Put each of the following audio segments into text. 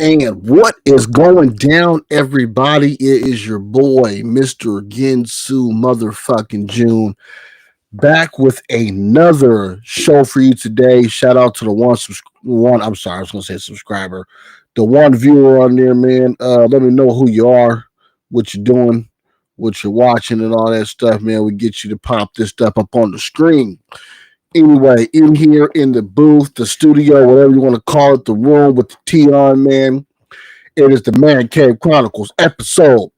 And what is going down, everybody? It is your boy, Mr. Ginsu motherfucking June, back with another show for you today. Shout out to the one. I'm sorry, I was gonna say subscriber, the one viewer on there, man. Let me know who you are, what you're doing, what you're watching, and all that stuff, man. We get you to pop this stuff up on the screen. Anyway, in here in the booth, the studio, whatever you want to call it, the room with the T on, man. It is the Man Cave Chronicles, episode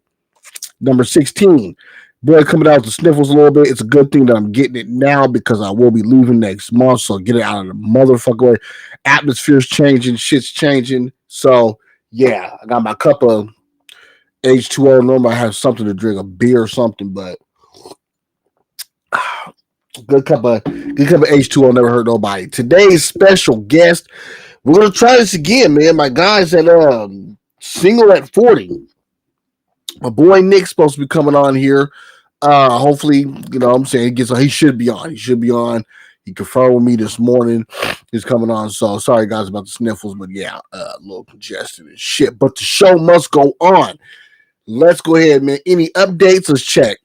number 16. Boy, coming out with the sniffles a little bit. It's a good thing that I'm getting it now because I will be leaving next month. So get it out of the motherfucker way. Atmosphere's changing, shit's changing. So yeah, I got my cup of H2O. Normally I have something to drink, a beer or something, but good cup of H2O never hurt nobody. Today's special guest, we're gonna try this again, man. My guys at Single at 40. My boy Nick's supposed to be coming on here. Hopefully, you know what I'm saying, he should be on. He should be on. He confirmed with me this morning. He's coming on. So sorry guys about the sniffles, but yeah, a little congested and shit. But the show must go on. Let's go ahead, man. Any updates? Let's check.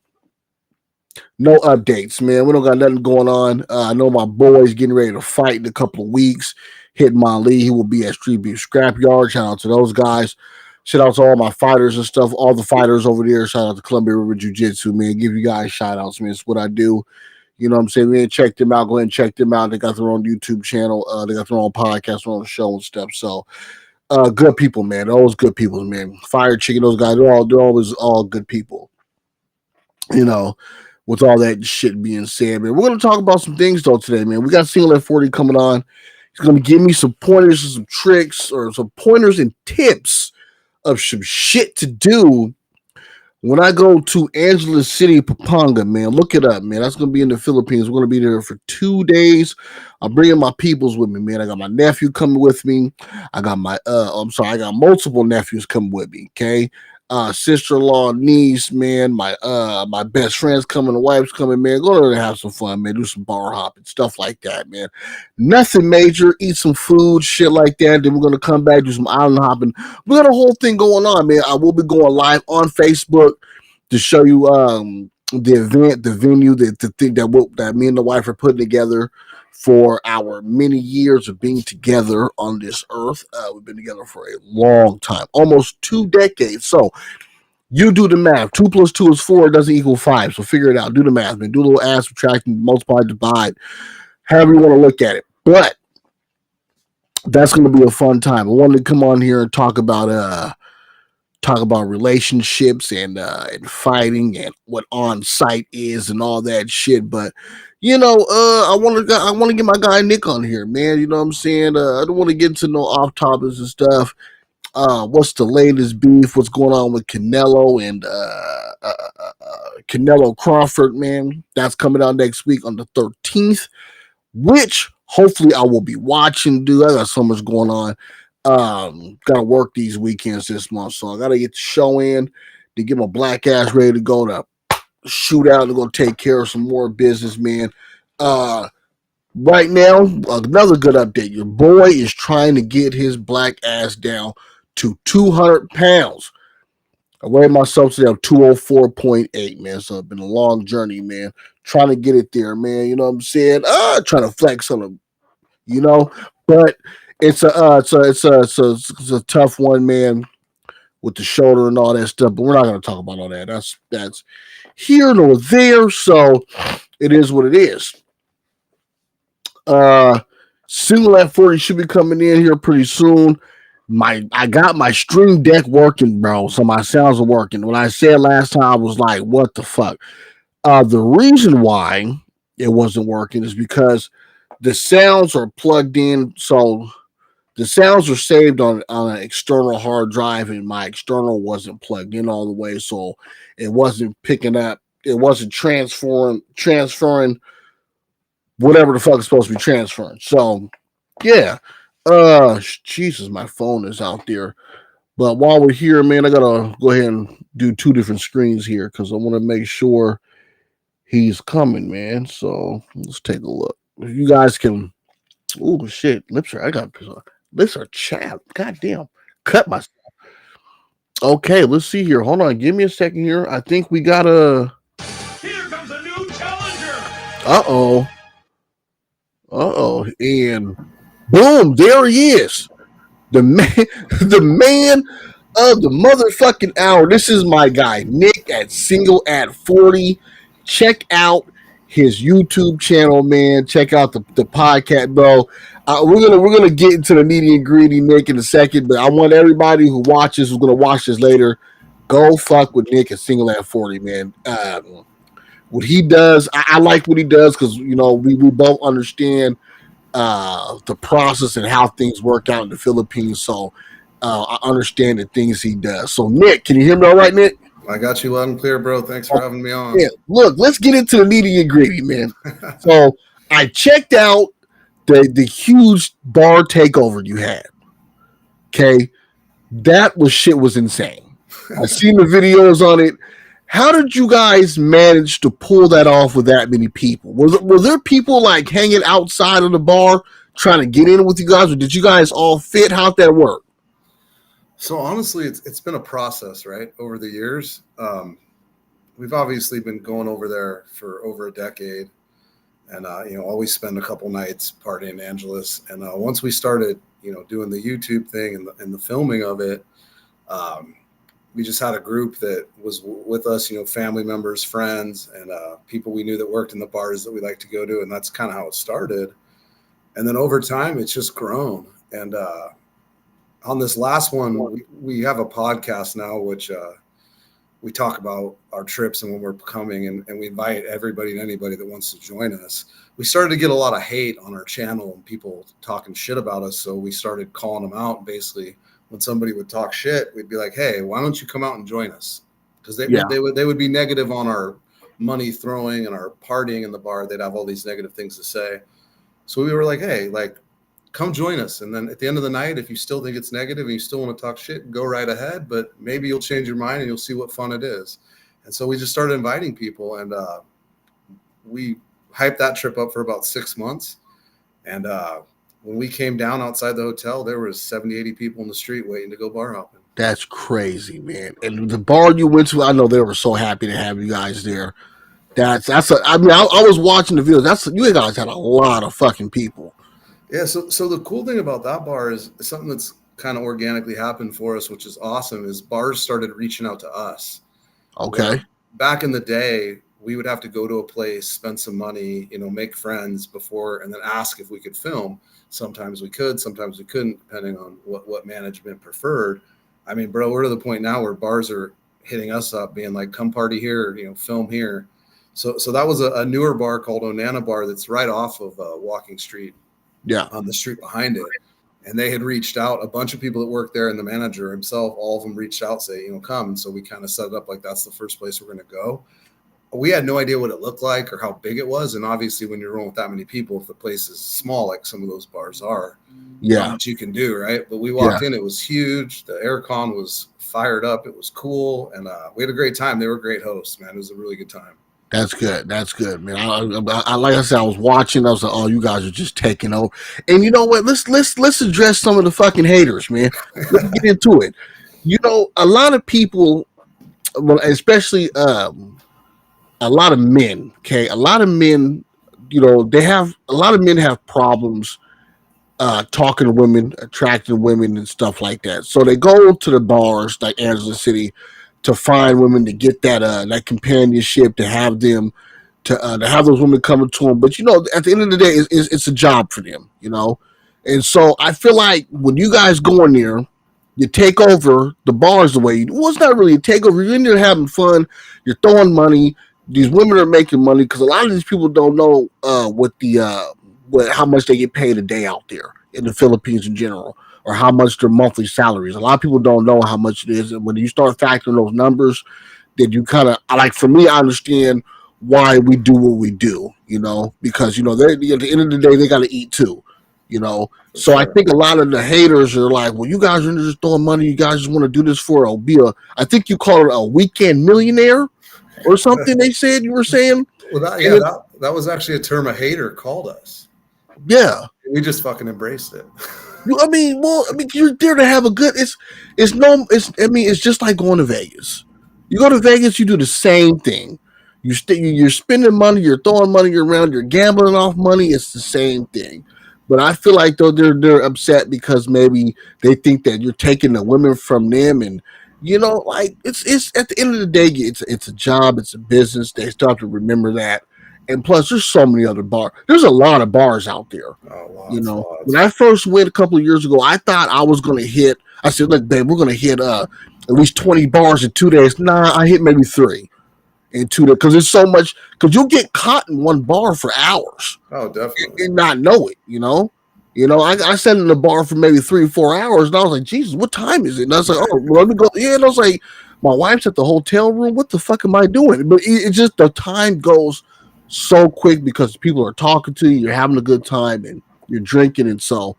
No updates, man. We don't got nothing going on. I know my boy's getting ready to fight in a couple of weeks. Hitting my lead. He will be at Street Beef Scrapyard. Shout out to those guys. Shout out to all my fighters and stuff. All the fighters over there. Shout out to Columbia River Jiu-Jitsu, man. Give you guys shout outs, man. It's what I do. You know what I'm saying? Man, check them out. Go ahead and check them out. They got their own YouTube channel. They got their own podcast, their own show and stuff. So, good people, man. Always good people, man. Fire Chicken, those guys, they're always all good people. You know, with all that shit being said, man. We're going to talk about some things, though, today, man. We got Single at 40 coming on. He's going to give me some pointers and some tricks or some pointers and tips of some shit to do when I go to Angeles City, Pampanga, man. Look it up, man. That's going to be in the Philippines. We're going to be there for 2 days. I'm bringing my peoples with me, man. I got my nephew coming with me. I got I got multiple nephews coming with me, okay? Sister-in-law, niece, man, my best friends coming, the wife's coming, man. Go there and have some fun, man. Do some bar hopping, stuff like that, man. Nothing major. Eat some food, shit like that. Then we're gonna come back, do some island hopping. We got a whole thing going on, man. I will be going live on Facebook to show you the event, the venue, the thing that me and the wife are putting together for our many years of being together on this earth. We've been together for a long time, almost 2 decades. So you do the math. 2 plus 2 is 4. It doesn't equal 5. So figure it out. Do the math, man. Do a little add, subtract, multiply, divide, however you want to look at it. But that's going to be a fun time. I wanted to come on here and talk about relationships and fighting and what on site is and all that shit. But you know, I want to get my guy Nick on here, man. You know what I'm saying? I don't want to get into no off topics and stuff. What's the latest beef? What's going on with Canelo and Canelo Crawford, man? That's coming out next week on the 13th, which hopefully I will be watching, dude. I got so much going on. Gotta work these weekends this month, so I gotta get the show in to get my black ass ready to go to shoot out and go take care of some more business, man. Right now, another good update. Your boy is trying to get his black ass down to 200 pounds. I weighed myself today on 204.8, man. So it's been a long journey, man. Trying to get it there, man. You know what I'm saying? Trying to flex on him, you know, but it's a tough one, man, with the shoulder and all that stuff. But we're not going to talk about all that. That's here nor there. So it is what it is. Single at 40 should be coming in here pretty soon. I got my stream deck working, bro. So my sounds are working. When I said last time, I was like, what the fuck? The reason why it wasn't working is because the sounds are plugged in. So the sounds are saved on an external hard drive, and my external wasn't plugged in all the way, so it wasn't picking up. It wasn't transferring whatever the fuck is supposed to be transferring. So, yeah. Jesus, my phone is out there. But while we're here, man, I gotta go ahead and do 2 different screens here because I want to make sure he's coming, man. So let's take a look. If you guys can, oh shit, lips are chapped. Goddamn. cut myself. Okay, let's see here. Hold on, give me a second here. I think we got a. Here comes a new challenger. Uh oh, and boom, there he is. The man, the man of the motherfucking hour. This is my guy, Nick at Single at 40. Check out his YouTube channel, man. Check out the podcast, bro. We're gonna get into the nitty and gritty, Nick, in a second. But I want everybody who watches, who's gonna watch this later, go fuck with Nick at Single at 40, man. What he does, I like what he does because we both understand the process and how things work out in the Philippines. So I understand the things he does. So Nick, can you hear me all right, Nick? I got you loud and clear, bro. Thanks for having me on. Yeah, look, let's get into the nitty and gritty, man. So I checked out the huge bar takeover you had. Okay, that was insane. I seen the videos on it. How did you guys manage to pull that off with that many people? Were there people like hanging outside of the bar trying to get in with you guys, or did you guys all fit? How'd that work? So honestly, it's been a process, right? Over the years, we've obviously been going over there for over a decade, and always spend a couple nights partying in Angeles. And once we started, doing the YouTube thing and the filming of it, we just had a group that was with us, family members, friends, and people we knew that worked in the bars that we like to go to, and that's kind of how it started. And then over time, it's just grown. And on this last one, we have a podcast now, which we talk about our trips and when we're coming, and we invite everybody and anybody that wants to join us. We started to get a lot of hate on our channel and people talking shit about us, so we started calling them out. Basically, when somebody would talk shit, we'd be like, "Hey, why don't you come out and join us?" Because they would be negative on our money throwing and our partying in the bar. They'd have all these negative things to say. So we were like, "Hey, come join us." And then at the end of the night, if you still think it's negative and you still want to talk shit, go right ahead. But maybe you'll change your mind and you'll see what fun it is. And so we just started inviting people, and we hyped that trip up for about 6 months. And when we came down outside the hotel, there was 70, 80 people in the street waiting to go bar hopping. That's crazy, man. And the bar you went to, I know they were so happy to have you guys there. I was watching the videos. You guys had a lot of fucking people. Yeah, so the cool thing about that bar is something that's kind of organically happened for us, which is awesome, is bars started reaching out to us. Okay. Back in the day, we would have to go to a place, spend some money, make friends before, and then ask if we could film. Sometimes we could, sometimes we couldn't, depending on what management preferred. I mean, bro, we're to the point now where bars are hitting us up, being like, "Come party here, film here." So that was a newer bar called Onana Bar that's right off of Walking Street. Yeah, on the street behind it. And they had reached out, a bunch of people that worked there, and the manager himself, all of them reached out, say, come. And so we kind of set it up like that's the first place we're going to go. We had no idea what it looked like or how big it was. And obviously when you're rolling with that many people, if the place is small, like some of those bars are, not much you can do, right? But we walked in, it was huge. The aircon was fired up. It was cool. And we had a great time. They were great hosts, man. It was a really good time. That's good. That's good, man. I like I said, I was watching. I was like, "Oh, you guys are just taking over." And you know what? Let's address some of the fucking haters, man. Let's get into it. A lot of people, well, especially a lot of men. Okay, a lot of men. A lot of men have problems talking to women, attracting women, and stuff like that. So they go to the bars like Angeles City to find women, to get that companionship, to have them, to have those women coming to them. But at the end of the day, it's a job for them. And so I feel like when you guys go in there, you take over the bars the way you do. Well, it's not really a takeover. You're in there having fun. You're throwing money. These women are making money because a lot of these people don't know how much they get paid a day out there in the Philippines in general, or how much their monthly salaries. A lot of people don't know how much it is. And when you start factoring those numbers, then you kind of, for me, I understand why we do what we do, because, at the end of the day, they got to eat too, So sure. I think a lot of the haters are like, well, you guys are just throwing money. You guys just want to do this for I think you call it a weekend millionaire or something. They said, you were saying. Well, that was actually a term a hater called us. Yeah. We just fucking embraced it. I mean, well, I mean, you're there to have a good. It's no. It's. I mean, it's just like going to Vegas. You go to Vegas, you do the same thing. You're spending money, you're throwing money around, you're gambling off money. It's the same thing. But I feel like though they're upset because maybe they think that you're taking the women from them, and like it's at the end of the day, it's a job, it's a business. They start to remember that, and plus, there's so many other bars. There's a lot of bars out there. Oh, lots, When lots. I first went a couple of years ago, I thought I was going to hit. I said, "Look, babe, we're going to hit at least 20 bars in 2 days." Nah, I hit maybe three in 2 days because it's so much. Because you'll get caught in one bar for hours Oh, definitely. and not know it. I sat in the bar for maybe 3 or 4 hours, and I was like, "Jesus, what time is it?" And I was like, "Oh, well, let me go." Yeah, and I was like, "My wife's at the hotel room. What the fuck am I doing?" But it's just the time goes so quick because people are talking to you, you're having a good time, and you're drinking, and so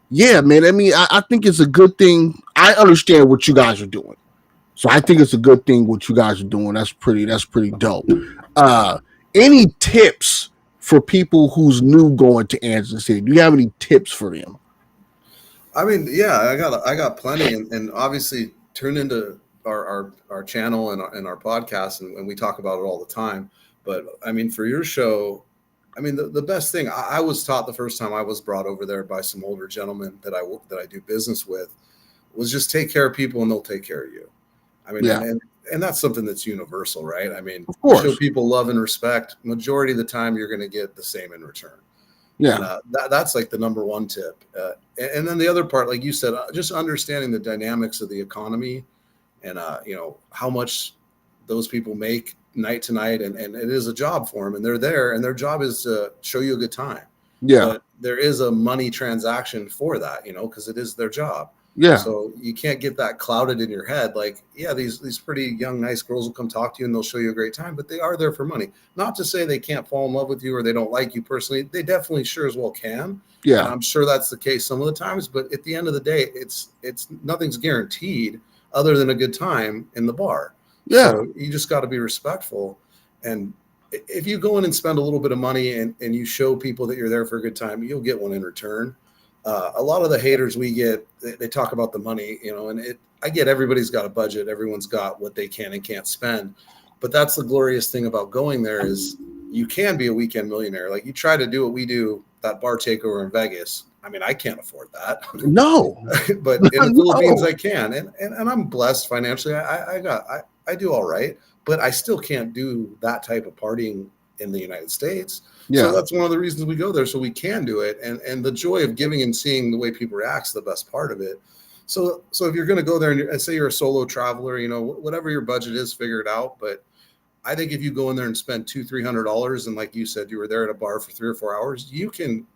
yeah, man. I mean, I think it's a good thing. I understand what you guys are doing, so I think it's a good thing what you guys are doing. That's pretty dope. Uh, any tips for people who's new going to Anderson City? Do you have any tips for them? I mean, yeah, I got plenty, and obviously tune into our channel and our podcast, and we talk about it all the time. But I mean, for your show, I mean, the best thing I was taught the first time I was brought over there by some older gentlemen that I do business with was just take care of people and they'll take care of you. I mean, Yeah, and that's something that's universal, right? I mean, of you show course. people love and respect. Majority of the time, you're going to get the same in return. And Yeah, that's like the number one tip. And then the other part, like you said, just understanding the dynamics of the economy and, how much those people make night to night. And it is a job for them and they're there and their job is to show you a good time. yeah, But there is a money transaction for that, because it is their job. yeah, So you can't get that clouded in your head. Like, yeah, these pretty young, nice girls will come talk to you and they'll show you a great time, but they are there for money. Not to say they can't fall in love with you or they don't like you personally. They definitely sure as well can. And yeah, I'm sure that's the case some of the times. But at the end of the day, it's nothing's guaranteed other than a good time in the bar. yeah, So you just got to be respectful. And if you go in and spend a little bit of money and you show people that you're there for a good time, you'll get one in return. A lot of the haters we get, they talk about the money, and I get everybody's got a budget. Everyone's got what they can and can't spend. But that's the glorious thing about going there is you can be a weekend millionaire. Like you try to do what we do, that bar takeover in Vegas. I mean, I can't afford that, no, but in the Philippines, no, I can. And I'm blessed financially. I do all right, but I still can't do that type of partying in the United States. So yeah, that's one of the reasons we go there, so we can do it. And the joy of giving and seeing the way people react is the best part of it. So if you're going to go there and say you're a solo traveler, whatever your budget is, figure it out. But I think if you go in there and spend $200-300, and like you said, you were there at a bar for 3 or 4 hours, you can,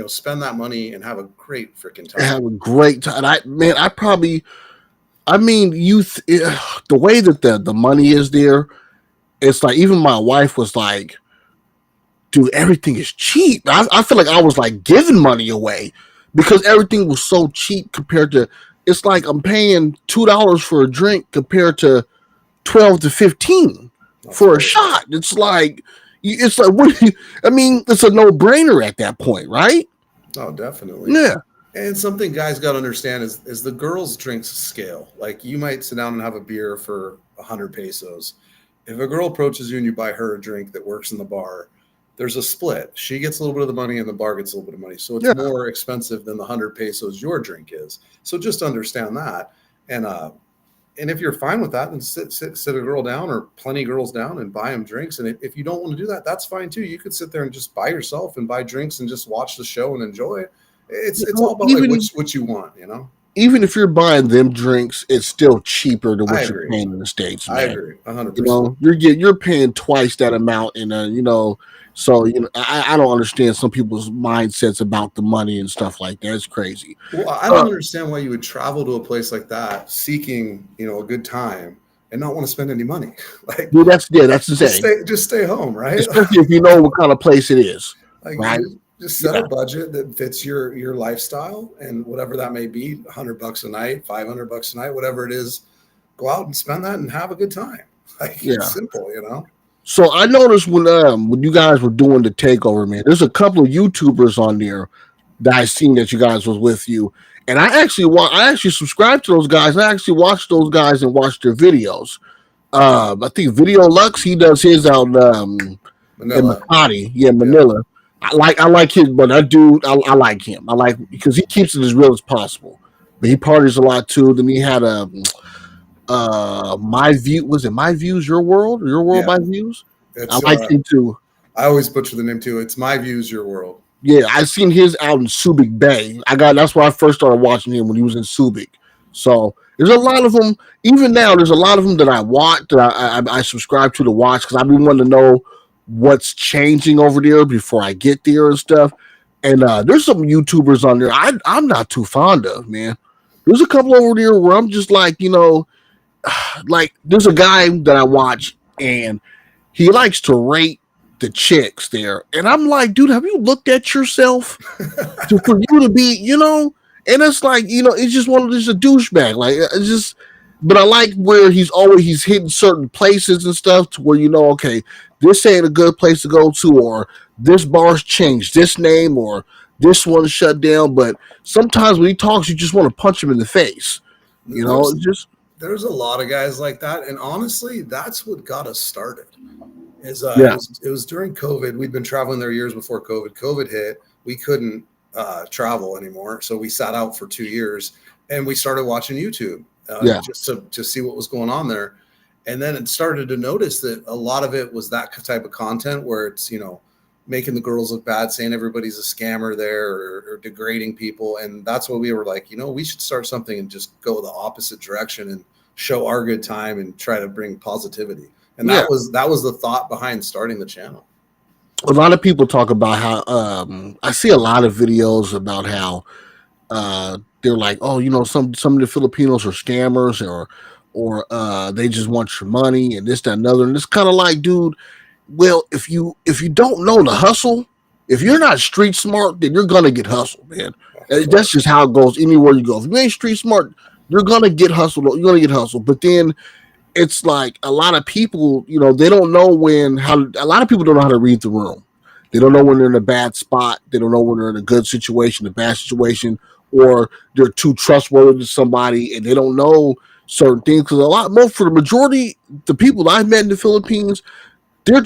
spend that money and have a great freaking time. have a great time. I mean, the way that the money is there, it's like even my wife was like, dude, everything is cheap. I feel like I was like giving money away because everything was so cheap compared to. It's like I'm paying $2 for a drink compared to 12 to 15 That's for a great. shot. It's like what? I mean, it's a no brainer at that point, right? Oh, definitely. Yeah, And something guys got to understand is the girls' drinks scale. Like you might sit down and have a beer for 100 pesos. If a girl approaches you and you buy her a drink that works in the bar, there's a split. She gets a little bit of the money and the bar gets a little bit of money. So it's yeah, more expensive than the 100 pesos your drink is. So just understand that. And if you're fine with that, then sit a girl down or plenty of girls down and buy them drinks. And if you don't want to do that, that's fine too. You could sit there and just buy yourself and buy drinks and just watch the show and enjoy it. It's all well, about like what you want. even if you're buying them drinks, it's still cheaper than I what you're agree. paying in the States, I man. agree 100%. You're paying twice that amount, and so I don't understand some people's mindsets about the money and stuff like that. It's crazy. Well, I don't Uh, understand why you would travel to a place like that seeking, a good time and not want to spend any money. Like dude, that's insane. just stay home, right? Especially if you know what kind of place it is, Like right? just set Yeah, a budget that fits your lifestyle and whatever that may be, $100 a night, $500 a night, whatever it is, go out and spend that and have a good time. Like it's yeah. simple. So I noticed when you guys were doing the takeover, man, there's a couple of YouTubers on there that I seen that you guys was with you, and I actually subscribed to those guys. I actually watched those guys and watched their videos. I think Video Lux, he does his out in Manila. Makati, yeah, Yeah. Manila. I like his, but that dude, I like him. I like because he keeps it as real as possible. But he parties a lot too. Then he had a my view, was it My Views Your World Yeah. My Views? I It's like him too. I always butcher the name too. It's My Views, Your World. Yeah, I seen his out in Subic Bay. That's where I first started watching him when he was in Subic. So there's a lot of them. Even now, there's a lot of them that I watch that I subscribe to watch because I've been wanting to know what's changing over there before I get there and stuff. And there's some YouTubers on there I'm not too fond of, man. There's a couple over there where I'm just like, like there's a guy that I watch and he likes to rate the chicks there, and I'm like, dude, have you looked at yourself for you to be, And it's like, it's just one of just a douchebag, like it's just. But I like where he's hitting certain places and stuff to where okay, this ain't a good place to go to, or this bar's changed this name, or this one's shut down. But sometimes when he talks, you just want to punch him in the face. There's It's just there's a lot of guys like that, and honestly, that's what got us started. Is yeah, it was during COVID. We'd been traveling there years before COVID. COVID hit. We couldn't travel anymore, so we sat out for 2 years, and we started watching YouTube yeah, just to see what was going on there. And then it started to notice that a lot of it was that type of content where it's making the girls look bad, saying everybody's a scammer there, or degrading people. And that's what we were like, we should start something and just go the opposite direction and show our good time and try to bring positivity. And yeah. that was the thought behind starting the channel. A lot of people talk about how I see a lot of videos about how they're like, oh, some of the Filipinos are scammers or they just want your money and this, that, and other. And it's kind of like, dude, well, if you don't know the hustle, if you're not street smart, then you're gonna get hustled, man. That's just how it goes anywhere you go. If you ain't street smart, you're gonna get hustled. You're gonna get hustled. But then it's like a lot of people, they don't know a lot of people don't know how to read the room. They don't know when they're in a bad spot. They don't know when they're in a good situation, a bad situation, or they're too trustworthy to somebody and they don't know certain things. Because more for the majority, the people I've met in the Philippines, they're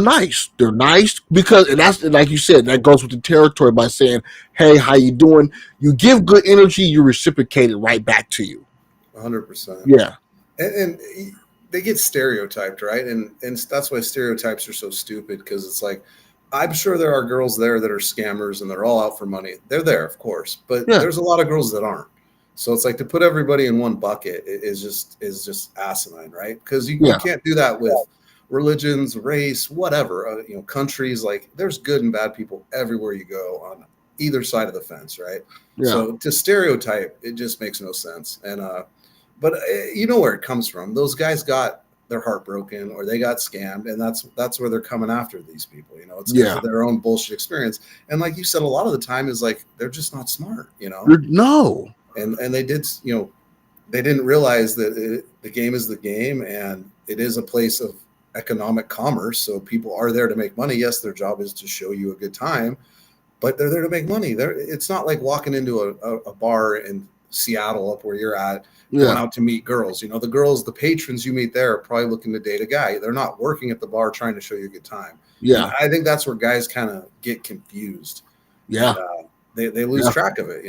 nice. They're nice because, and that's, like you said, that goes with the territory by saying, hey, how you doing? You give good energy, you reciprocate it right back to you. 100%. Yeah. And they get stereotyped, right? And that's why stereotypes are so stupid, because it's like, I'm sure there are girls there that are scammers and they're all out for money. They're there, of course, but there's a lot of girls that aren't. So it's like, to put everybody in one bucket is just asinine, right? Because you can't do that with religions, race, whatever, countries. Like, there's good and bad people everywhere you go on either side of the fence, right? Yeah. So to stereotype, it just makes no sense. And but you know where it comes from. Those guys got their heart broken, or they got scammed, and that's where they're coming after these people. It's because of their own bullshit experience. And like you said, a lot of the time is like, they're just not smart. No. And they did, they didn't realize that the game is the game, and it is a place of economic commerce. So people are there to make money. Yes, their job is to show you a good time, but they're there to make money. It's not like walking into a bar in Seattle, up where you're at, going out to meet girls. The patrons you meet there are probably looking to date a guy. They're not working at the bar trying to show you a good time. Yeah. And I think that's where guys kind of get confused. Yeah. And, they lose track of it,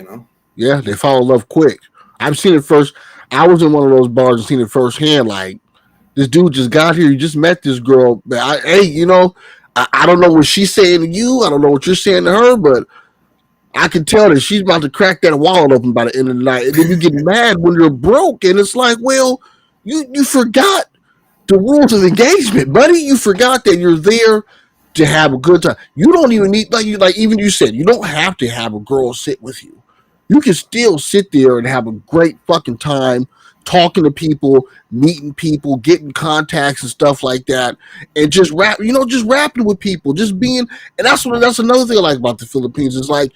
Yeah, they fall in love quick. I've seen it first. I was in one of those bars and seen it firsthand. Like, this dude just got here. You just met this girl. But I don't know what she's saying to you. I don't know what you're saying to her, but I can tell that she's about to crack that wallet open by the end of the night. And then you get mad when you're broke. And it's like, well, you forgot the rules of engagement, buddy. You forgot that you're there to have a good time. You don't even need, even you said, you don't have to have a girl sit with you. You can still sit there and have a great fucking time talking to people, meeting people, getting contacts and stuff like that, and just rapping with people, just being. And that's another thing I like about the Philippines is like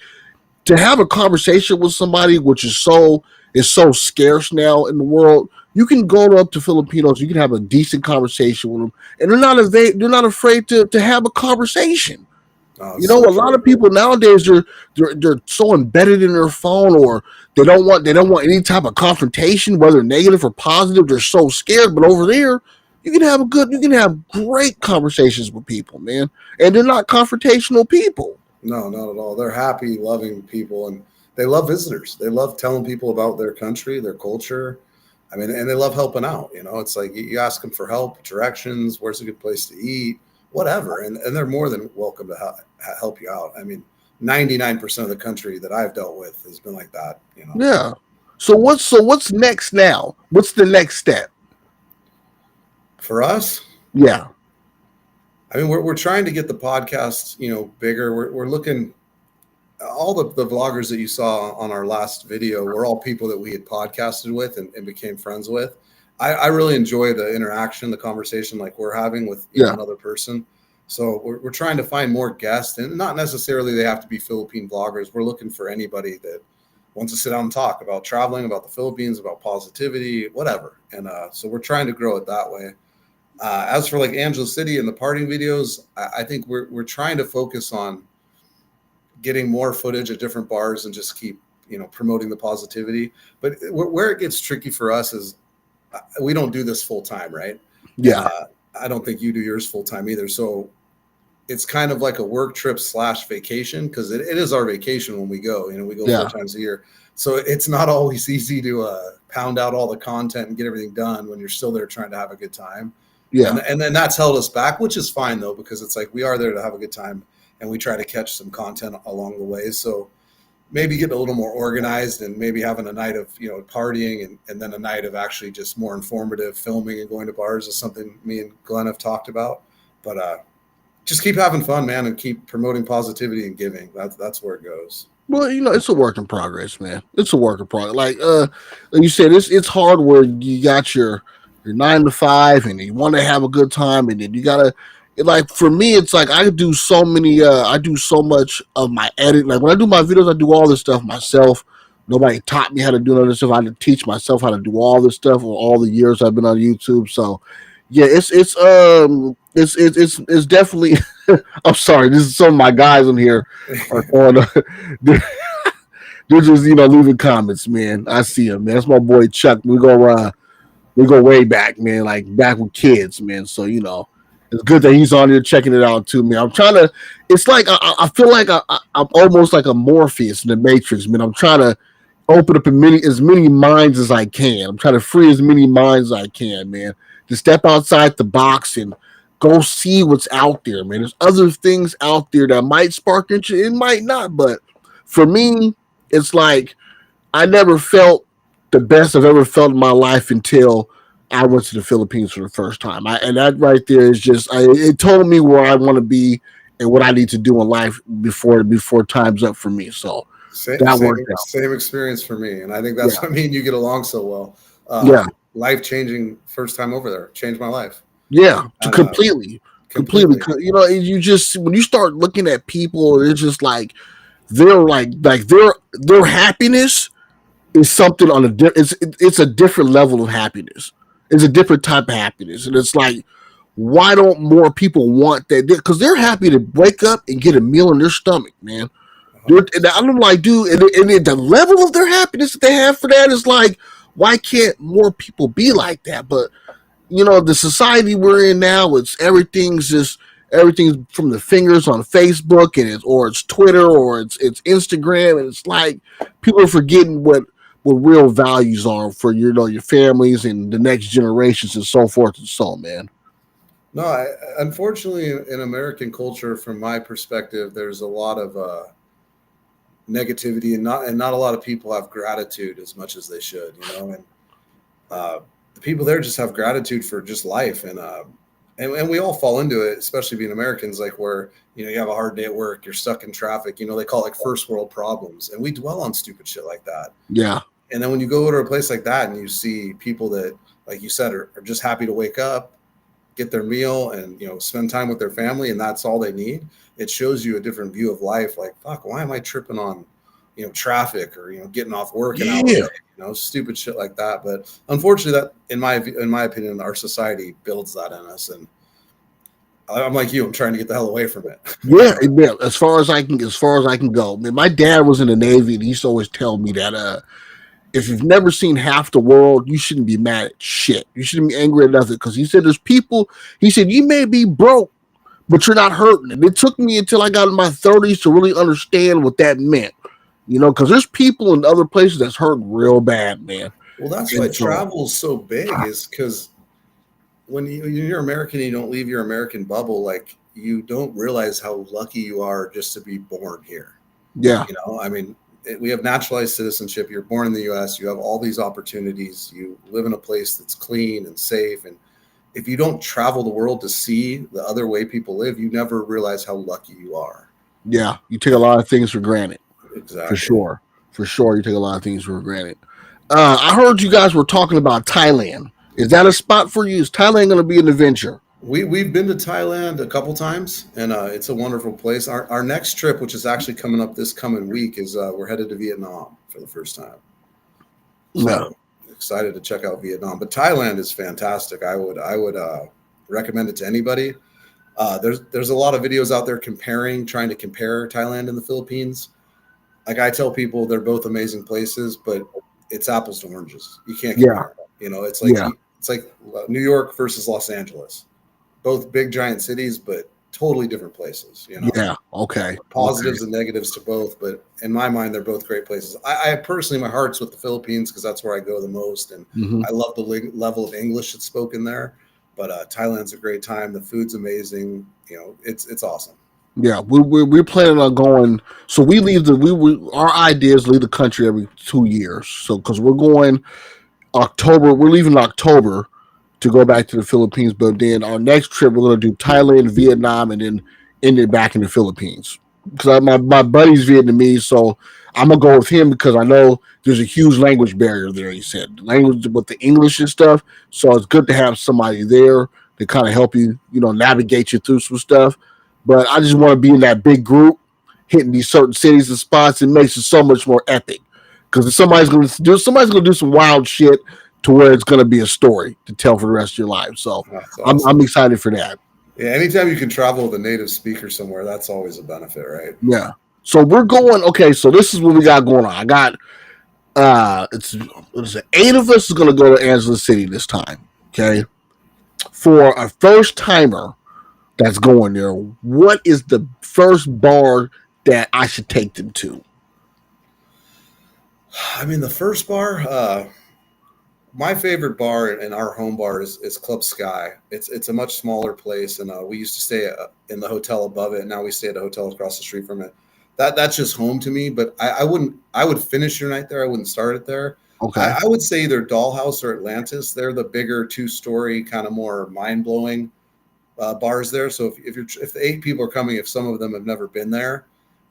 to have a conversation with somebody, which is so scarce now in the world. You can go up to Filipinos, you can have a decent conversation with them, and they're not afraid to have a conversation. Oh, You it's know, so a lot true. of people nowadays they're so embedded in their phone, or they don't want any type of confrontation, whether negative or positive. They're so scared. But over there, you can have great conversations with people, man, and they're not confrontational people. No, not at all. They're happy, loving people, and they love visitors. They love telling people about their country, their culture. I mean, and they love helping out. You know, it's like you ask them for help, directions, where's a good place to eat, whatever, and they're more than welcome to help you out. I mean, 99% of the country that I've dealt with has been like that. You know, Yeah. So what's next now? What's the next step? for us, Yeah. I mean, we're trying to get the podcast, bigger. We're looking. All the vloggers that you saw on our last video were all people that we had podcasted with and became friends with. I really enjoy the interaction, the conversation like we're having with Yeah. another person. So we're trying to find more guests, and not necessarily they have to be Philippine vloggers. We're looking for anybody that wants to sit down and talk about traveling, about the Philippines, about positivity, whatever. And so we're trying to grow it that way. As for like Angelo City and the partying videos, I think we're trying to focus on getting more footage at different bars and just keep promoting the positivity. But where it gets tricky for us is we don't do this full time, right? And Yeah. I don't think you do yours full time either. So it's kind of like a work trip / vacation, because it is our vacation when we go. We go Yeah. 4 times a year. So it's not always easy to pound out all the content and get everything done when you're still there trying to have a good time. Yeah. And then that's held us back, which is fine though, because it's like we are there to have a good time, and we try to catch some content along the way. So maybe getting a little more organized, and maybe having a night of partying, and then a night of actually just more informative filming and going to bars is something me and Glenn have talked about. But just keep having fun, man, and keep promoting positivity and giving. That's where it goes. Well, it's a work in progress, man. It's a work in progress. Like you said, it's hard where you got your 9 to 5, and you want to have a good time, and then you gotta. Like for me, it's like I do so much of my edit. Like when I do my videos, I do all this stuff myself. Nobody taught me how to do none of this stuff. I had to teach myself how to do all this stuff for all the years I've been on YouTube. So yeah, it's definitely. I'm sorry. This is some of my guys in here are on. They're just leaving comments, man. I see him, man. That's my boy Chuck. We go way back, man. Like back with kids, man. So it's good that he's on here checking it out too, man. I'm trying to. It's like I feel like I'm almost like a Morpheus in the Matrix, man. I'm trying to open up as many minds as I can. I'm trying to free as many minds as I can, man. To step outside the box and go see what's out there, man. There's other things out there that might spark interest. It might not, but for me, it's like I never felt the best I've ever felt in my life until I went to the Philippines for the first time. And that right there is it told me where I want to be and what I need to do in life before time's up for me. So Same, that same, worked out. same experience for me, and I think that's Yeah, what I mean. You get along so well. yeah, Life changing first time over there, changed my life, yeah. To and completely. completely. You just when you start looking at people, it's just like they're like their happiness is something on it's a different level of happiness. It's a different type of happiness, and it's like why don't more people want that? Because they're happy to wake up and get a meal in their stomach, man. And 100%. I'm like, dude, and the level of their happiness that they have for that is like, why can't more people be like that? But the society we're in now, everything's from the fingers on Facebook, and it's Twitter, or it's Instagram, and it's like people are forgetting what real values are for your families and the next generations and so forth and so on, man. No, unfortunately, in American culture, from my perspective, there's a lot of negativity, and not a lot of people have gratitude as much as they should. And uh, the people there just have gratitude for just life, and we all fall into it, especially being Americans, like where you have a hard day at work, you're stuck in traffic. They call it like first world problems, and we dwell on stupid shit like that. Yeah, And then when you go to a place like that and you see people that, like you said, are just happy to wake up, get their meal, and spend time with their family, and that's all they need, it shows you a different view of life. Like, fuck, why am I tripping on traffic, or getting off work an hour yeah. late, stupid shit like that. But unfortunately, that in my opinion, our society builds that in us. And I'm like you. I'm trying to get the hell away from it. Yeah, yeah. As far as I can go. Man, my dad was in the Navy, and he used to always tell me that if you've never seen half the world, you shouldn't be mad at shit. You shouldn't be angry at nothing. Because he said there's people. He said you may be broke, but you're not hurting. And it took me until I got in my 30s to really understand what that meant. Because there's people in other places that's hurt real bad, man. Well, that's why And so, travel is so big, is because when you're American and you don't leave your American bubble, like you don't realize how lucky you are just to be born here. yeah, I mean, we have naturalized citizenship. You're born in the U.S. You have all these opportunities. You live in a place that's clean and safe. And if you don't travel the world to see the other way people live, you never realize how lucky you are. yeah, you take a lot of things for granted. For Exactly. sure. For sure, you take a lot of things for granted. I heard you guys were talking about Thailand. Is that a spot for you? Is Thailand going to be an adventure? We've been to Thailand a couple times, and it's a wonderful place. Our next trip, which is actually coming up this coming week, is we're headed to Vietnam for the first time. No. So excited to check out Vietnam. But Thailand is fantastic. I would recommend it to anybody. There's a lot of videos out there trying to compare Thailand and the Philippines. Like I tell people, they're both amazing places, but it's apples to oranges. You can't Yeah. compare them. Yeah. It's like New York versus Los Angeles. Both big giant cities, but totally different places. Yeah. Okay. Positives and negatives to both, but in my mind, they're both great places. I personally, my heart's with the Philippines because that's where I go the most, and Hmm. I love the level of English that's spoken there. But Thailand's a great time. The food's amazing. It's awesome. Yeah. We're planning on going. So we leave our idea is leave the country every 2 years. So because we're going October, we're leaving in October to go back to the Philippines. But then our next trip, we're going to do Thailand, Vietnam, and then end it back in the Philippines. Because my buddy's Vietnamese, so I'm gonna go with him because I know there's a huge language barrier there. He said language with the English and stuff, so it's good to have somebody there to kind of help you, navigate you through some stuff. But I just want to be in that big group, hitting these certain cities and spots. It makes it so much more epic because somebody's gonna do some wild shit to where it's gonna be a story to tell for the rest of your life. So That's I'm awesome. excited for that. Yeah, anytime you can travel with a native speaker somewhere, that's always a benefit, right? Yeah. So we're going. Okay. So this is what we got going on. I got it's what is it? 8 of us is gonna go to Angeles City this time. Okay. For a first timer that's going there, what is the first bar that I should take them to? I mean, the first bar, my favorite bar and our home bar is Club Sky. It's a much smaller place, and we used to stay in the hotel above it. And now we stay at a hotel across the street from it. That's just home to me. But I would finish your night there. I wouldn't start it there. Okay. I would say either Dollhouse or Atlantis. They're the bigger 2-story, kind of more mind blowing bars there. So if the 8 people are coming, if some of them have never been there,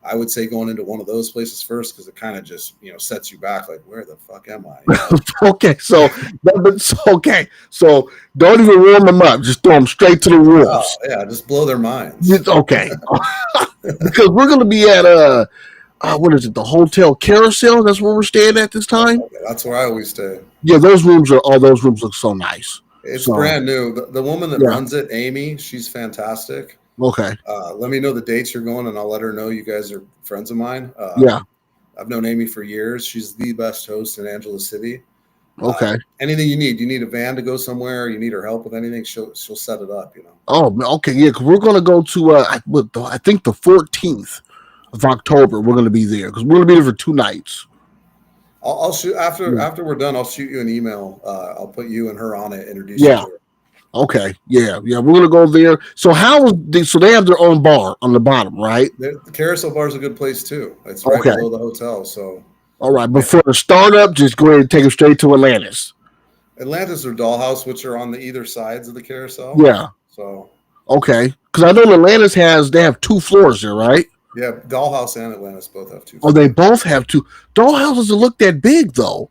I would say going into one of those places first because it kind of just sets you back. Like, where the fuck am I? Okay. Okay. So don't even warm them up. Just throw them straight to the Oh wolves. yeah, just blow their minds. Okay. Because we're gonna be at what is it? The Hotel Carousel. That's where we're staying at this time. Okay, that's where I always stay. Yeah, all those rooms look so nice. It's So brand new. The woman that yeah, runs it, Amy, she's fantastic. okay, Let me know the dates you're going, and I'll let her know you guys are friends of mine. yeah, I've known Amy for years. She's the best host in Angeles City. okay. Anything you need a van to go somewhere, you need her help with anything, she'll set it up. Oh, okay, yeah. Cause we're gonna go to I think the 14th of October. We're gonna be there because we're gonna be there for 2 nights. I'll shoot Yeah, after we're done. I'll shoot you an email. I'll put you and her on it. Introduce you yeah. to her. Okay, yeah, yeah. We're gonna go there. So so they have their own bar on the bottom, right? The Carousel Bar is a good place too. It's right Okay, below the hotel. So all right. But for the startup, just go ahead and take them straight to Atlantis. Atlantis or Dollhouse, which are on the either sides of the carousel. Yeah. So Okay. Because I know Atlantis they have 2 floors there, right? yeah, Dollhouse and Atlantis both have 2 Oh, they floors. both have two. Dollhouse doesn't look that big though.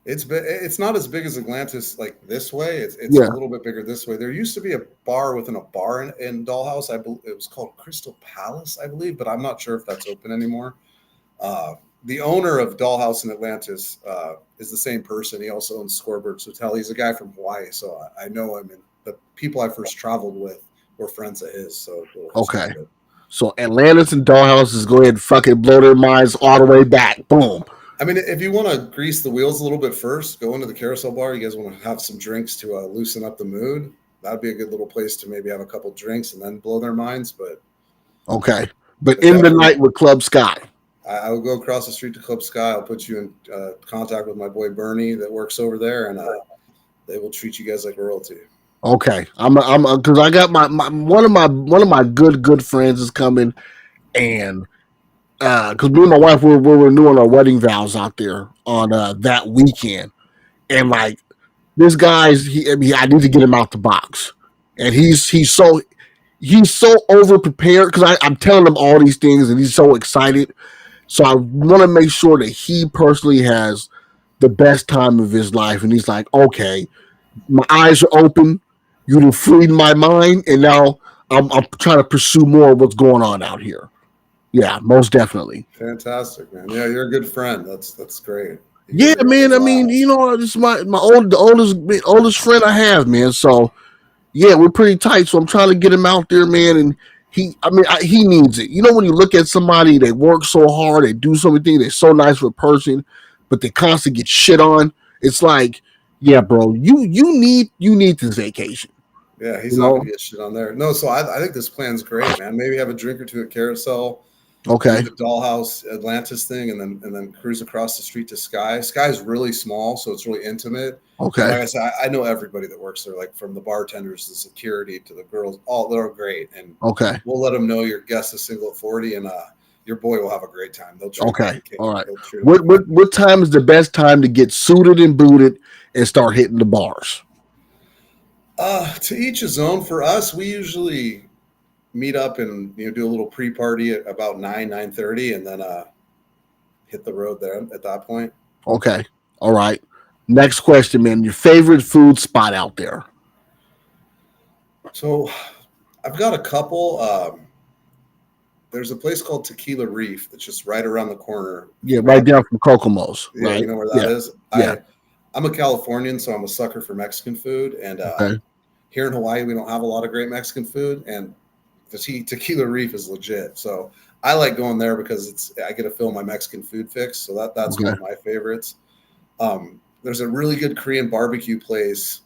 It's not as big as Atlantis like this way. It's a Yeah. little bit bigger this way. There used to be a bar within a bar in Dollhouse. It was called Crystal Palace, I believe, but I'm not sure if that's open anymore. The owner of Dollhouse in Atlantis is the same person. He also owns Scorberg's Hotel. He's a guy from Hawaii, so I know him. And the people I first traveled with we're friends of his, so it's all Okay. good. So Atlantis and Dollhouses go ahead and fucking blow their minds all the way back. Boom. I mean, if you want to grease the wheels a little bit first, go into the carousel bar. You guys want to have some drinks to loosen up the mood. That'd be a good little place to maybe have a couple drinks and then blow their minds. But Okay. But in the definitely, night with Club Sky. I will go across the street to Club Sky. I'll put you in contact with my boy Bernie that works over there, and they will treat you guys like royalty. Okay. I'm because I got my one of my good friends is coming, and because me and my wife we're renewing our wedding vows out there on that weekend, and like this guy's I need to get him out the box, and he's so over prepared because I'm telling him all these things, and he's so excited. So I want to make sure that he personally has the best time of his life, and he's like, okay, my eyes are open, you've freed my mind, and now I'm trying to pursue more of what's going on out here. Yeah, most definitely. Fantastic, man. Yeah, you're a good friend. That's great. You Yeah, guys are gonna man. I mean, blast. you know, this is the oldest friend I have, man. So yeah, we're pretty tight. So I'm trying to get him out there, man. And he needs it. You know, when you look at somebody, they work so hard, they do so many things, they're so nice for a person, but they constantly get shit on. It's like, yeah, bro, you need this vacation. Yeah, he's You not gonna know? get shit on there. No, so I think this plan's great, man. Maybe have a drink or two at Carousel, do Okay. the Dollhouse Atlantis thing, and then cruise across the street to Sky. Sky's really small, so it's really intimate. And Okay. like I said, I know everybody that works there, like from the bartenders, the security to the girls. All they're great, and Okay. we'll let them know your guest is single at 40, and your boy will have a great time. They'll treat him like Okay. a king. All right. They'll treat him like a king. What time is the best time to get suited and booted and start hitting the bars? To each his own. For us, we usually meet up and do a little pre-party at about 9:30, and then hit the road there at that point. Okay. All right. Next question, man. Your favorite food spot out there? So I've got a couple. There's a place called Tequila Reef that's just right around the corner. Yeah, from right down from Kokomo's, Yeah, right? you know where that Yeah. is. Yeah. I'm a Californian, so I'm a sucker for Mexican food. And Okay. here in Hawaii, we don't have a lot of great Mexican food, and the Tequila Reef is legit. So I like going there because I get to fill my Mexican food fix. So that's one Okay. of my favorites. There's a really good Korean barbecue place.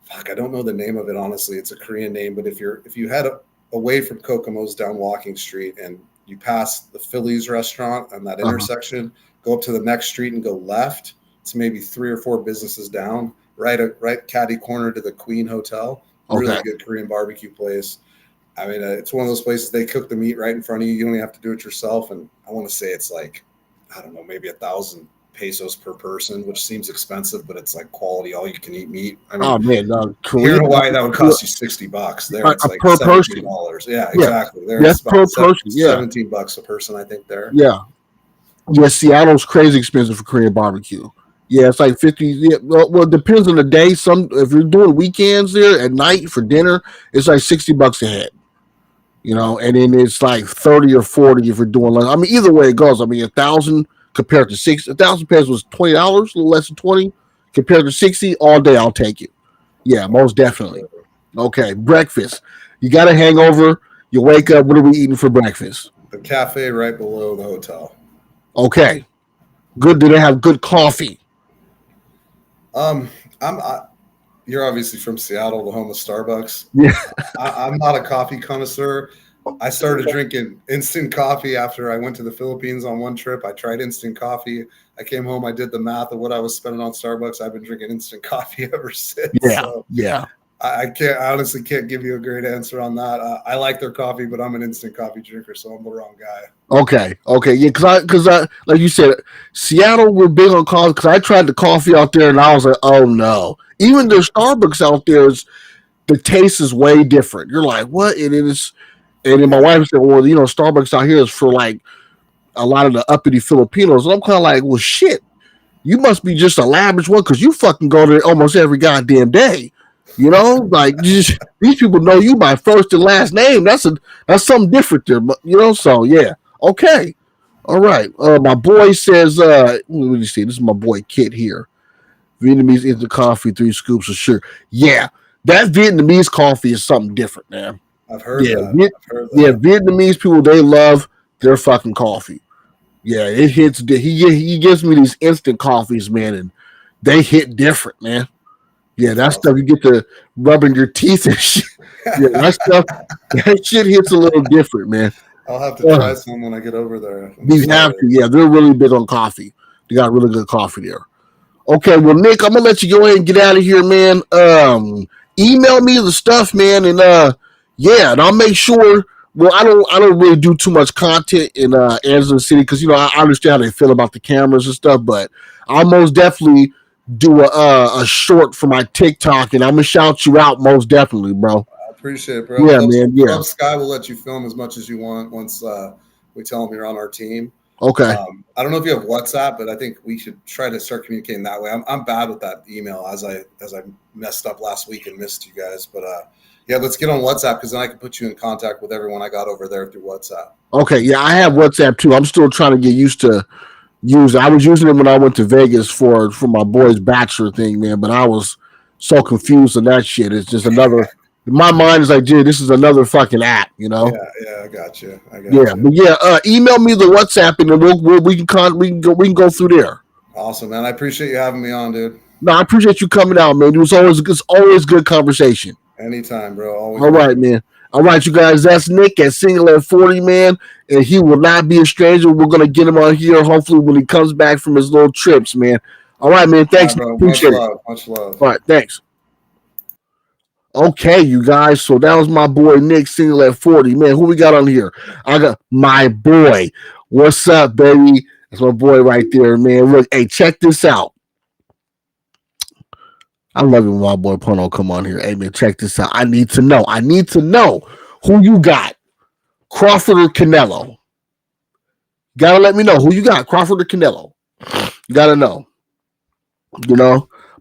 Fuck, I don't know the name of it honestly. It's a Korean name, but if you head away from Kokomo's down Walking Street and you pass the Phillies restaurant on that Uh-huh. intersection, go up to the next street and go left. It's maybe 3 or 4 businesces down, right catty corner to the Queen Hotel. Really Okay. good Korean barbecue place. I mean, it's one of those places they cook the meat right in front of you. You don't even have to do it yourself. And I want to say it's like, I don't know, maybe 1,000 pesos per person, which seems expensive, but it's like quality, all you can eat meat. I mean, Oh man, here Korean in Hawaii, that would cost you $60. There, it's like per person. $17. Yeah, Yeah. exactly. There, Yes, it's per about person. Yeah. $17 a person, I think. There. Yeah. Yeah. Seattle's crazy expensive for Korean barbecue. Yeah, it's like 50. Yeah, well, it depends on the day. Some if you're doing weekends there at night for dinner, it's like $60 a head. You know, and then it's like 30 or 40 if you're doing lunch. I mean, either way it goes. I mean, 1,000 compared to 1,000 pesos was $20, a little less than 20. Compared to 60, all day I'll take it. Yeah, most definitely. Okay, breakfast. You got a hangover. You wake up. What are we eating for breakfast? The cafe right below the hotel. Okay, good. Do they have good coffee? Um, you're obviously from Seattle, the home of Starbucks. Yeah. I'm not a coffee connoisseur. I started drinking instant coffee after I went to the Philippines on one trip. I tried instant coffee. I came home. I did the math of what I was spending on Starbucks. I've been drinking instant coffee ever since. Yeah. So Yeah. I honestly can't give you a great answer on that. I like their coffee, but I'm an instant coffee drinker, so I'm the wrong guy. Okay. Okay. Yeah. Because I, like you said, Seattle, we're big on coffee. Because I tried the coffee out there, and I was like, oh no. Even their Starbucks out there the taste is way different. You're like, what? And it is. And then my wife said, well, you know, Starbucks out here is for like a lot of the uppity Filipinos. And I'm kind of like, well, shit. You must be just a lavish one because you fucking go there almost every goddamn day. You know, like these people know you by first and last name. That's something different there. But you know, so yeah, okay, all right. My boy says, let me see. This is my boy Kit here. Vietnamese instant coffee, 3 scoops of sugar. Yeah, that Vietnamese coffee is something different, man. I've heard Yeah, that. I've heard yeah. that. Vietnamese people, they love their fucking coffee. Yeah, it hits. He gives me these instant coffees, man, and they hit different, man. Yeah, That's that stuff awesome. you get to rubbing your teeth and shit. Yeah, that stuff, that shit hits a little different, man. I'll have to Uh, try some when I get over there. I'm you have excited. to. Yeah, they're really big on coffee. They got really good coffee there. Okay, well, Nick, I'm gonna let you go ahead and get out of here, man. Email me the stuff, man, and yeah, and I'll make sure. Well, I don't really do too much content in Angela City because I understand how they feel about the cameras and stuff, but I'll most definitely do a short for my TikTok, and I'm gonna shout you out most definitely, bro. I appreciate it, bro. Yeah, man. Yeah. Sky will let you film as much as you want once we tell him you're on our team. Okay. I don't know if you have WhatsApp, but I think we should try to start communicating that way. I'm bad with that email as I messed up last week and missed you guys. But yeah, let's get on WhatsApp because then I can put you in contact with everyone I got over there through WhatsApp. Okay. Yeah, I have WhatsApp too. I'm still trying to get used to use it. I was using it when I went to Vegas for my boy's bachelor thing, man. But I was so confused on that shit. It's just another. My mind is like, dude, this is another fucking app, Yeah, I got you. Yeah, but yeah, email me the WhatsApp and then we can go through there. Awesome, man. I appreciate you having me on, dude. No, I appreciate you coming out, man. It's always good conversation. Anytime, bro. Always. All right, man. All right, you guys. That's Nick at Single at 40, man, and he will not be a stranger. We're gonna get him on here hopefully when he comes back from his little trips, man. All right, man. Thanks, bro. appreciate it. Much love. All right, thanks. Okay, you guys. So that was my boy Nick, Single at 40. Man, who we got on here? I got my boy. What's up, baby? That's my boy right there, man. Look, hey, check this out. I love it when my boy Pono come on here. Hey, man, check this out. I need to know who you got. Crawford or Canelo? Gotta let me know who you got, Crawford or Canelo. You gotta know.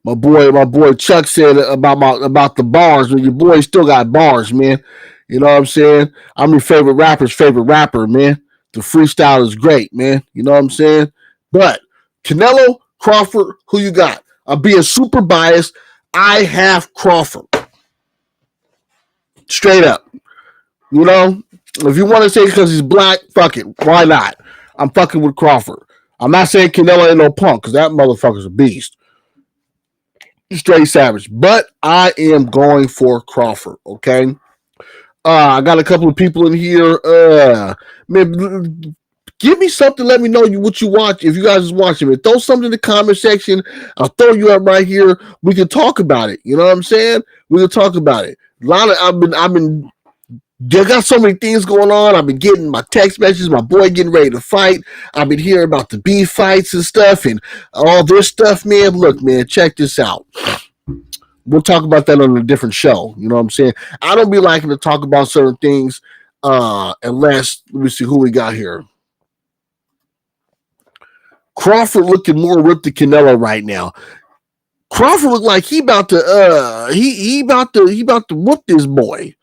My boy Chuck said about the bars, but your boy still got bars, man. You know what I'm saying? I'm your favorite rapper's favorite rapper, man. The freestyle is great, man. You know what I'm saying? But Canelo, Crawford, who you got? I'm being super biased. I have Crawford. Straight up. If you want to say because he's black, fuck it. Why not? I'm fucking with Crawford. I'm not saying Canelo ain't no punk because that motherfucker's a beast. Straight savage. But I am going for Crawford, okay? I got a couple of people in here. Man, give me something. Let me know what you watch. If you guys is watching it, throw something in the comment section. I'll throw you up right here. We can talk about it. You know what I'm saying? We can talk about it. I've been got so many things going on. I've been getting my text messages, my boy getting ready to fight. I've been hearing about the beef fights and stuff and all this stuff, man. Look, man, check this out. We'll talk about that on a different show. You know what I'm saying? I don't be liking to talk about certain things unless, let me see who we got here. Crawford looking more ripped than Canelo right now. Crawford look like he about to he about to whoop this boy.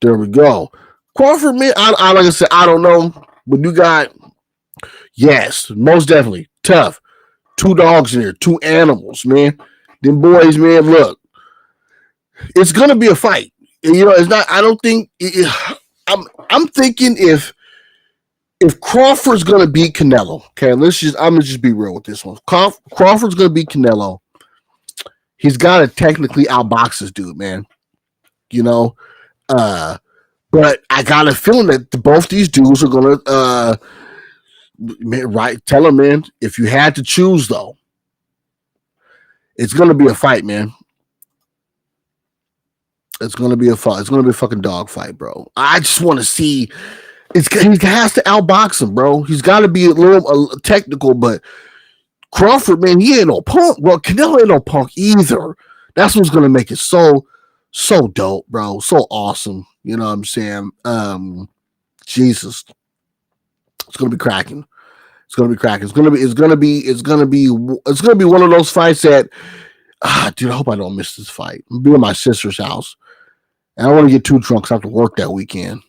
There we go. Crawford, man, I like I said, I don't know, but you got, yes, most definitely tough. Two dogs in there, two animals, man. Them boys, man, look, it's gonna be a fight. It's not. I don't think. I'm thinking if Crawford's gonna beat Canelo, okay, I'm gonna just be real with this one. Crawford's gonna beat Canelo. He's got to technically outbox this dude, man. But I got a feeling that both these dudes are gonna tell him, man, if you had to choose though, it's gonna be a fight, man. It's gonna be a fight. It's gonna be a fucking dog fight, bro. I just want to see. He has to outbox him, bro. He's got to be a little technical, but Crawford, man, he ain't no punk. Well, Canelo ain't no punk either. That's what's gonna make it so dope, bro. So awesome. You know what I'm saying? Jesus, it's gonna be cracking. It's gonna be cracking. It's gonna be one of those fights that, dude. I hope I don't miss this fight. I'm be at my sister's house, and I don't want to get too drunk because I have to work that weekend.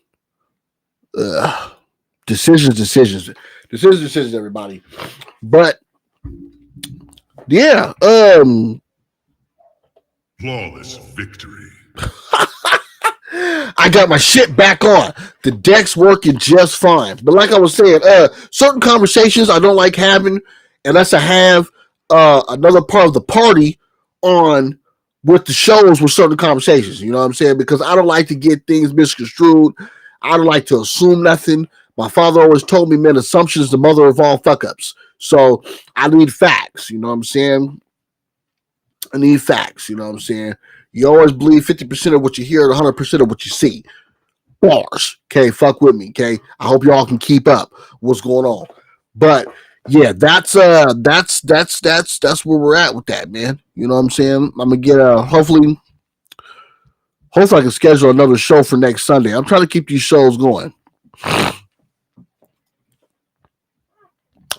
Decisions, everybody. But yeah, Flawless victory. I got my shit back on. The deck's working just fine. But like I was saying, certain conversations I don't like having unless I have another part of the party on with the shows with certain conversations. You know what I'm saying? Because I don't like to get things misconstrued. I don't like to assume nothing. My father always told me, man, assumption is the mother of all fuck ups. So I need facts. You know what I'm saying? I need facts. You know what I'm saying? You always believe 50% of what you hear and 100% of what you see. Bars. Okay, fuck with me. Okay, I hope y'all can keep up what's going on. But yeah, that's where we're at with that, man. You know what I'm saying? I'm gonna get hopefully I can schedule another show for next Sunday. I'm trying to keep these shows going.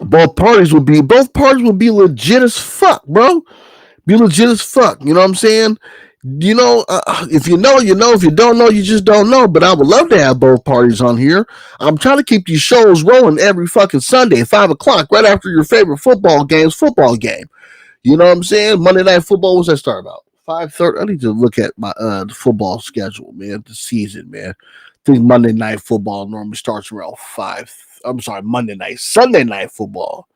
Both parties would be legit as fuck, bro. Be legit as fuck. You know what I'm saying? You know, if you know, you know. If you don't know, you just don't know. But I would love to have both parties on here. I'm trying to keep these shows rolling every fucking Sunday at 5:00, right after your favorite football game. You know what I'm saying? Monday Night Football. What's that start about? 5:30. I need to look at my the football schedule, man. The season, man. I think Monday Night Football normally starts around 5. I'm sorry, Sunday Night Football.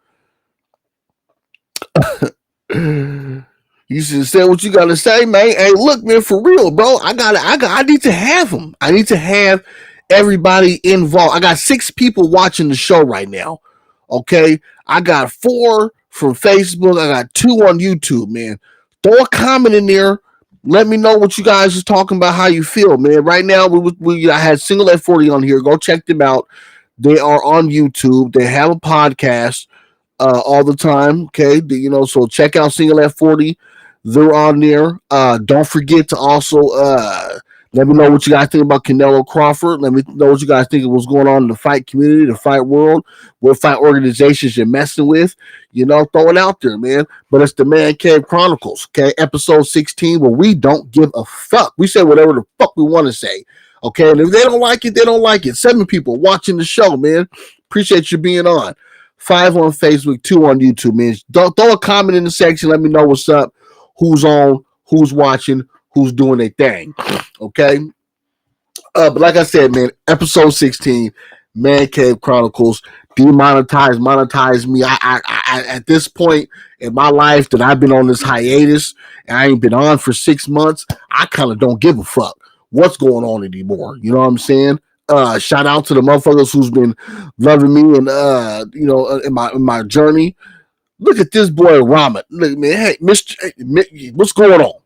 You should say what you gotta say, man. Hey, look, man, for real, bro. I need to have them. I need to have everybody involved. I got 6 people watching the show right now. Okay. I got 4 from Facebook. I got 2 on YouTube, man. Throw a comment in there. Let me know what you guys are talking about, how you feel, man. Right now, I had Single at 40 on here. Go check them out. They are on YouTube. They have a podcast all the time. Okay. So check out Single at 40. They're on there. Don't forget to also let me know what you guys think about Canelo Crawford. Let me know what you guys think of what's going on in the fight community, the fight world, what fight organizations you're messing with. Throw it out there, man. But it's the Man Cave Chronicles, okay? Episode 16, where we don't give a fuck. We say whatever the fuck we want to say, okay? And if they don't like it, they don't like it. 7 people watching the show, man. Appreciate you being on. 5 on Facebook, 2 on YouTube, man. Don't throw a comment in the section. Let me know what's up. Who's on, who's watching, who's doing their thing. Okay? But like I said, man, episode 16, Man Cave Chronicles, monetize me. I at this point in my life that I've been on this hiatus and I ain't been on for 6 months, I kind of don't give a fuck what's going on anymore. You know what I'm saying? Shout out to the motherfuckers who's been loving me and in my journey. Look at this boy Ramen. Look, man, hey, what's going on?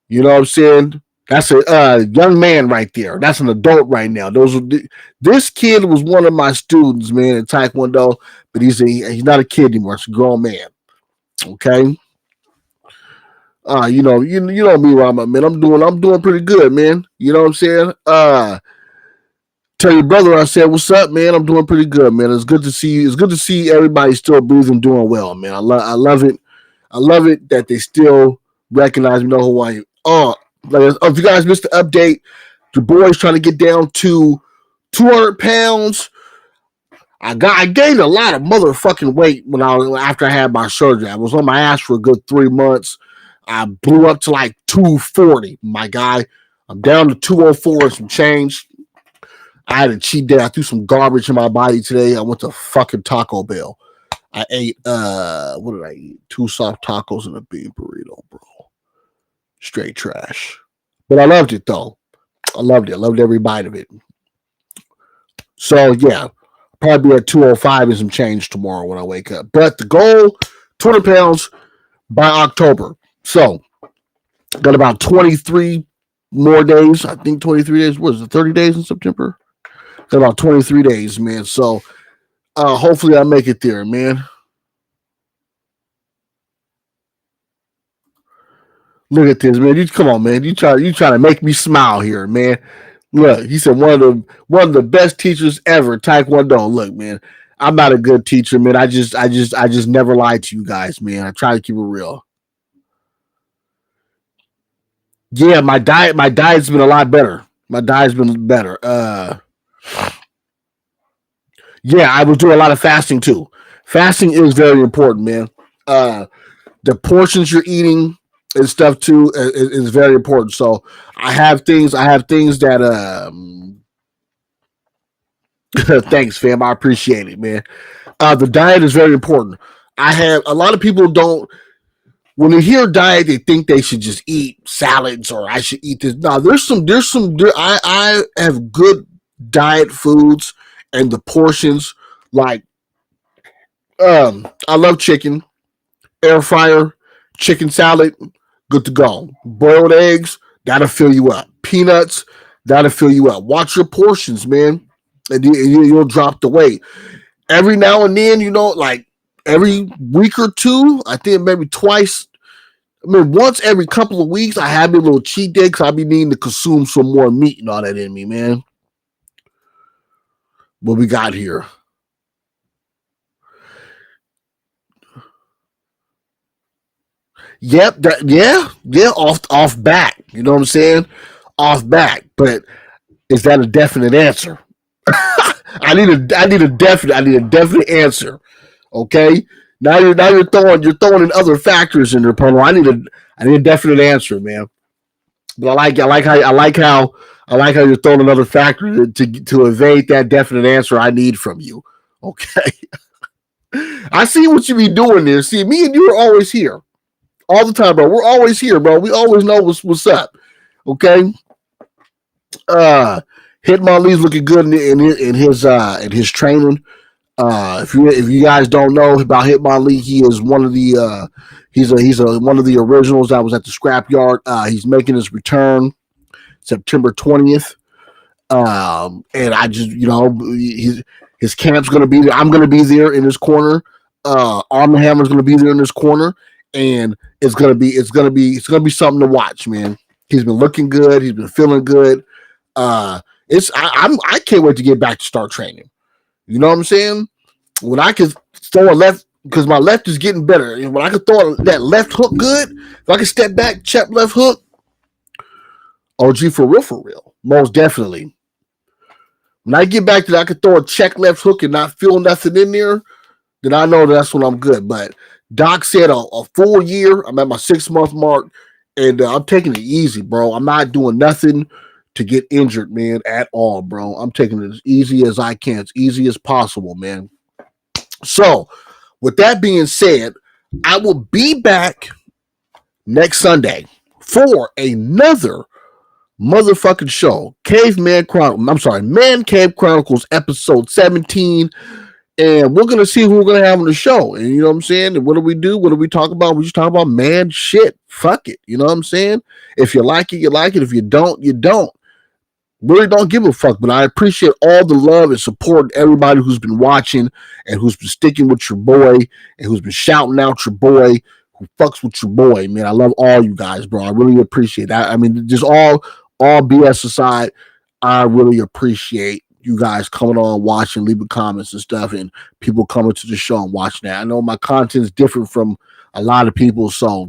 You know what I'm saying? That's a young man right there. That's an adult right now. This kid was one of my students, man, in Taekwondo, but he's not a kid anymore. It's a grown man. Okay. You know me, Ramen, man. I'm doing pretty good, man. You know what I'm saying? Tell your brother I said, what's up, man? I'm doing pretty good, man. It's good to see you. It's good to see everybody still breathing, doing well, man. I love it. I love it that they still recognize me, know who I am. If you guys missed the update, the boy's trying to get down to 200 pounds. I gained a lot of motherfucking weight after I had my surgery. I was on my ass for a good 3 months. I blew up to like 240, my guy. I'm down to 204 and some change. I had a cheat day. I threw some garbage in my body today. I went to fucking Taco Bell. I ate, what did I eat? 2 soft tacos and a bean burrito, bro. Straight trash. But I loved it, though. I loved it. I loved every bite of it. So, yeah. Probably be at 205 and some change tomorrow when I wake up. But the goal, 200 pounds by October. So, got about 23 more days. I think 23 days. What is it, 30 days in September? Got about 23 days, man. So, hopefully I make it there, man. Look at this, man. Come on, man. You trying to make me smile here, man. Look, he said one of the best teachers ever, Taekwondo. Look, man, I'm not a good teacher, man. I just never lied to you guys, man. I try to keep it real. Yeah, my diet's been a lot better. My diet's been better. Yeah, I was doing a lot of fasting too. Fasting is very important, man. The portions you're eating, and stuff too is very important. So I have things that thanks, fam. I appreciate it, man. The diet is very important. I have a lot of people don't when they hear diet, they think they should just eat salads or I should eat this. No, I have good diet foods and the portions like I love chicken, air fryer, chicken salad, good to go. Boiled eggs, that'll fill you up. Peanuts, that'll fill you up. Watch your portions, man, and you'll drop the weight. Every now and then, like every week or two, I think maybe twice. I mean, once every couple of weeks, I have a little cheat day because I be needing to consume some more meat and all that in me, man. What we got here? Yep, yeah, off back. You know what I'm saying? Off back. But is that a definite answer? I need a definite answer. Okay. Now you're throwing in other factors in there, Polo. I need a definite answer, man. But I like how you're throwing another factor to evade that definite answer I need from you. Okay. I see what you be doing there. See, me and you are always here. All the time, bro. We're always here, bro. We always know what's up. Okay. Hitmonlee's looking good in his training. If you guys don't know about Hitmonlee, he is one of the he's one of the originals that was at the scrapyard. He's making his return September 20th. And I just his camp's gonna be there. I'm gonna be there in his corner. Arm & Hammer's gonna be there in his corner, and it's gonna be something to watch, man. He's been looking good. He's been feeling good. I can't wait to get back to start training. You know what I'm saying? When I can throw a left, because my left is getting better. When I can throw that left hook good, if I can step back, check left hook, OG for real. Most definitely. When I get back to that, I can throw a check left hook and not feel nothing in there, then I know that's when I'm good. But Doc said a full year. I'm at my 6-month mark, and I'm taking it easy, bro. I'm not doing nothing to get injured, man, at all, bro. I'm taking it as easy as I can, as easy as possible, man. So, with that being said, I will be back next Sunday for another motherfucking show. Man Cave Chronicles episode 17. And we're going to see who we're going to have on the show. And you know what I'm saying? And what do we do? What do we talk about? We just talk about man shit. Fuck it. You know what I'm saying? If you like it, you like it. If you don't, you don't. Really don't give a fuck, but I appreciate all the love and support everybody who's been watching and who's been sticking with your boy and who's been shouting out your boy, who fucks with your boy, man. I love all you guys, bro. I really appreciate that. I mean, just all BS aside, I really appreciate you guys coming on, watching, leaving comments and stuff, and people coming to the show and watching that. I know my content is different from a lot of people, so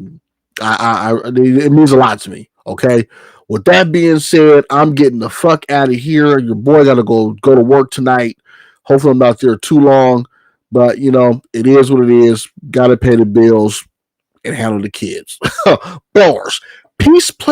it means a lot to me. Okay. With that being said, I'm getting the fuck out of here. Your boy got to go to work tonight. Hopefully I'm not there too long, but it is what it is. Got to pay the bills and handle the kids. Bars. Peace, play.